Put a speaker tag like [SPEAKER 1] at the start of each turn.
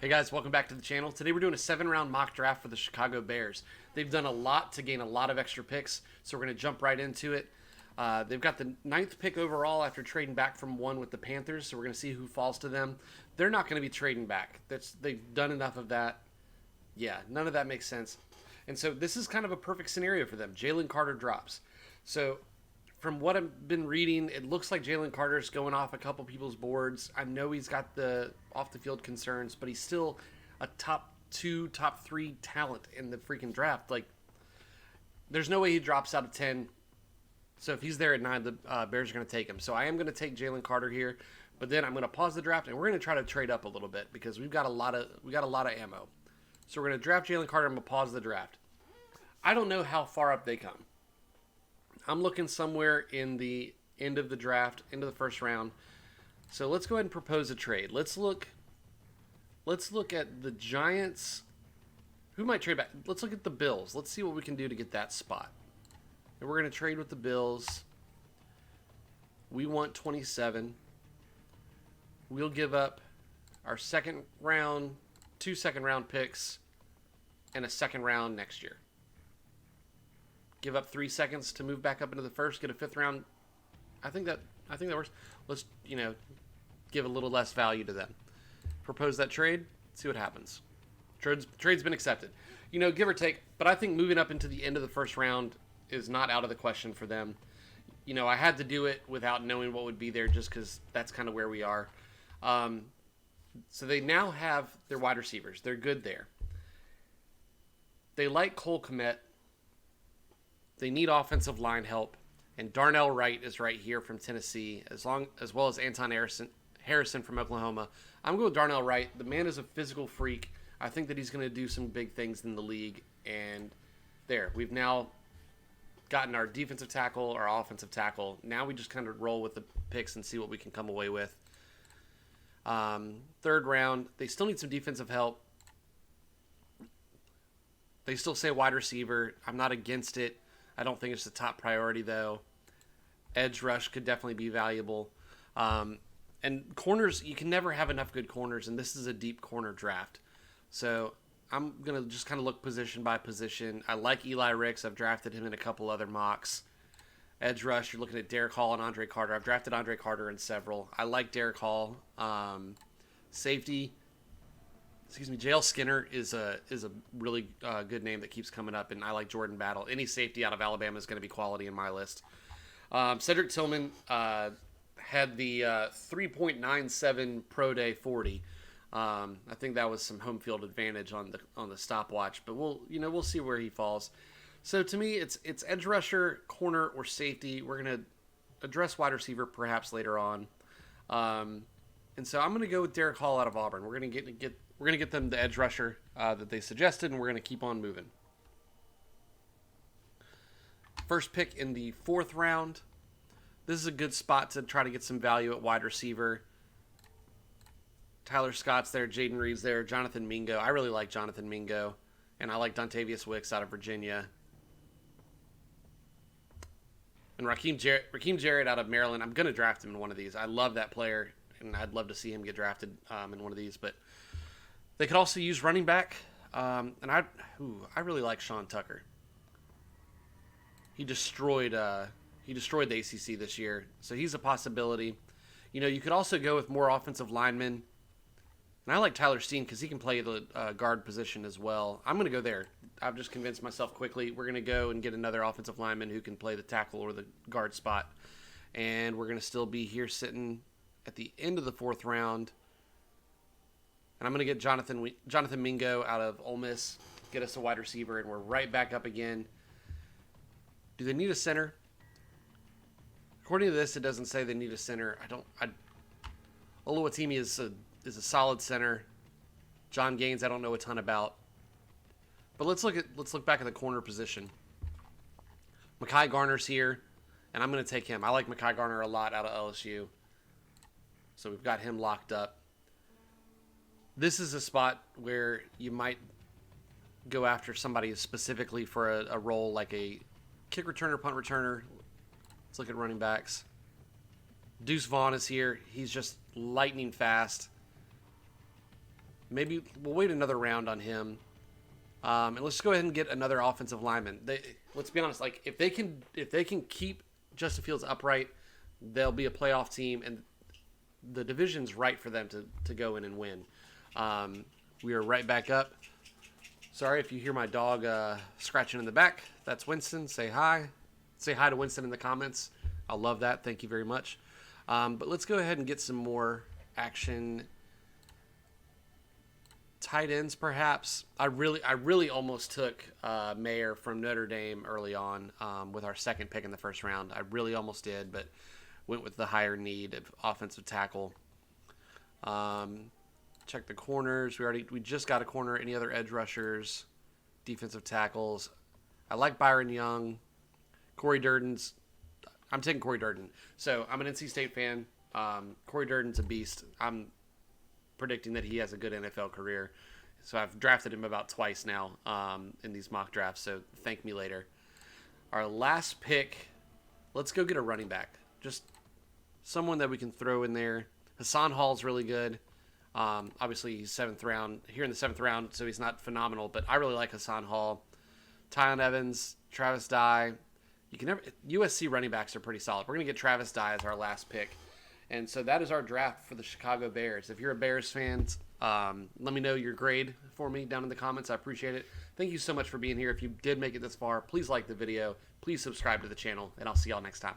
[SPEAKER 1] Hey guys, welcome back to the channel. Today we're doing a 7-round mock draft for the Chicago Bears. They've done a lot to gain a lot of extra picks, so we're going to jump right into it. They've got the 9th pick overall after trading back from 1 with the Panthers, so we're going to see who falls to them. They're not going to be trading back. They've done enough of that. Yeah, none of that makes sense. And so this is kind of a perfect scenario for them. Jalen Carter drops. So from what I've been reading, it looks like Jalen Carter's going off a couple people's boards. I know he's got the off-the-field concerns, but he's still a top 2, top 3 talent in the freaking draft. Like, there's no way he drops out of 10. So if he's there at 9, the Bears are going to take him. So I am going to take Jalen Carter here, but then I'm going to pause the draft and we're going to try to trade up a little bit because we've got a lot of ammo. So we're going to draft Jalen Carter. I'm going to pause the draft. I don't know how far up they come. I'm looking somewhere in the end of the draft, into the first round. So let's go ahead and propose a trade. Let's look at the Giants. Who might trade back? Let's look at the Bills. Let's see what we can do to get that spot. And we're going to trade with the Bills. We want 27. We'll give up our second round, 2 second-round picks, and a second round next year. Give up 3 seconds to move back up into the first, get a 5th round. I think that works. Let's, give a little less value to them. Propose that trade, see what happens. Trade's been accepted. Give or take, but I think moving up into the end of the first round is not out of the question for them. I had to do it without knowing what would be there just because that's kind of where we are. So they now have their wide receivers. They're good there. They like Cole Kmet. They need offensive line help, and Darnell Wright is right here from Tennessee, as well as Anton Harrison from Oklahoma. I'm going with Darnell Wright. The man is a physical freak. I think that he's going to do some big things in the league, and we've now gotten our defensive tackle, our offensive tackle. Now we just kind of roll with the picks and see what we can come away with. 3rd round, they still need some defensive help. They still say wide receiver. I'm not against it. I don't think it's the top priority, though. Edge rush could definitely be valuable. And corners, you can never have enough good corners, and this is a deep corner draft. So I'm going to just kind of look position by position. I like Eli Ricks. I've drafted him in a couple other mocks. Edge rush, you're looking at Derek Hall and Andre Carter. I've drafted Andre Carter in several. I like Derek Hall. Safety, JL Skinner is a really good name that keeps coming up, and I like Jordan Battle. Any safety out of Alabama is going to be quality in my list. Cedric Tillman had the 3.97 pro day 40. I think that was some home field advantage on the stopwatch, but we'll see where he falls. So to me, it's edge rusher, corner, or safety. We're going to address wide receiver perhaps later on. And so I'm going to go with Derek Hall out of Auburn. We're going to get them the edge rusher that they suggested, and we're going to keep on moving. First pick in the 4th round. This is a good spot to try to get some value at wide receiver. Tyler Scott's there, Jaden Reed's there, Jonathan Mingo. I really like Jonathan Mingo, and I like Dontavius Wicks out of Virginia. And Raheem Jarrett out of Maryland. I'm going to draft him in one of these. I love that player, and I'd love to see him get drafted in one of these, but they could also use running back, and I really like Sean Tucker. He destroyed the ACC this year, so he's a possibility. You could also go with more offensive linemen, and I like Tyler Steen because he can play the guard position as well. I'm going to go there. I've just convinced myself quickly. We're going to go and get another offensive lineman who can play the tackle or the guard spot, and we're going to still be here sitting at the end of the 4th round. And I'm going to get Jonathan Mingo out of Ole Miss, get us a wide receiver, and we're right back up again. Do they need a center? According to this, it doesn't say they need a center. Oluwatimi is a solid center. John Gaines, I don't know a ton about. But let's look back at the corner position. Mekhi Garner's here, and I'm going to take him. I like Mekhi Garner a lot out of LSU. So we've got him locked up. This is a spot where you might go after somebody specifically for a role like a kick returner, punt returner. Let's look at running backs. Deuce Vaughn is here. He's just lightning fast. maybe we'll wait another round on him. And let's go ahead and get another offensive lineman. Let's be honest, like if they can keep Justin Fields upright, they'll be a playoff team, and the division's right for them to go in and win. We are right back up. Sorry if you hear my dog scratching in the back. That's Winston. Say hi. Say hi to Winston in the comments. I'll love that. Thank you very much. But let's go ahead and get some more action. Tight ends, perhaps. I really almost took Mayer from Notre Dame early on with our second pick in the first round. I really almost did, but went with the higher need of offensive tackle. Check the corners. We just got a corner. Any other edge rushers? Defensive tackles. I like Byron Young. Corey Durden's. I'm taking Corey Durden. So I'm an NC State fan. Corey Durden's a beast. I'm predicting that he has a good NFL career. So I've drafted him about twice now in these mock drafts. So thank me later. Our last pick. Let's go get a running back. Just someone that we can throw in there. Hassan Hall's really good. Obviously, he's here in the seventh round, so he's not phenomenal. But I really like Hassan Hall. Tyon Evans, Travis Dye. USC running backs are pretty solid. We're going to get Travis Dye as our last pick. And so that is our draft for the Chicago Bears. If you're a Bears fan, let me know your grade for me down in the comments. I appreciate it. Thank you so much for being here. If you did make it this far, please like the video. Please subscribe to the channel, and I'll see y'all next time.